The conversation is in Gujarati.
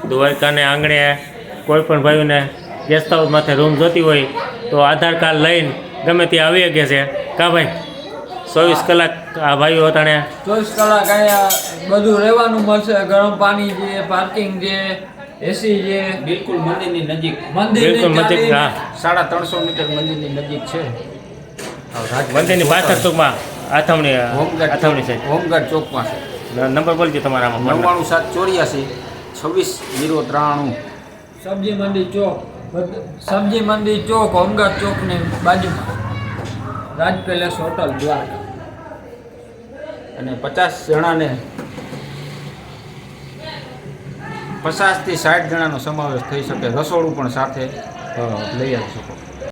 દ્વારકાને આંગણે કોઈ પણ ભાઈઓને ગેસ્ટ હાઉસ માથે રૂમ જોતી હોય તો આધાર કાર્ડ લઈને ગમે ત્યાં આવી શકે છે કા ભાઈ? 24 કલાક આ ભાઈઓ અટાણે 24 કલાક અહીંયા બધું રહેવાનું મળશે. ગરમ પાણી છે, પાર્કિંગ છે, એસી છે. બિલકુલ મંદિરની નજીક. બિલકુલ નજીક. હા, 350 મીટર મંદિરની નજીક છે. મંદિરની પાછળ ટૂંકમાં આથમણી છે. હોમગાર્ડ ચોક પાસે. નંબર બોલજો તમારામાં. 99784 26 093. સબ્જી મંડી ચોક, સબ્જી મંડી ચોક, હોમગાર્ડ ચોકની બાજુમાં રાજ પેલેસ હોટલ દ્વારકા. અને 50 જણાને 50 થી 60 જણાનો સમાવેશ થઈ શકે. રસોડું પણ સાથે લઈ આવી શકો.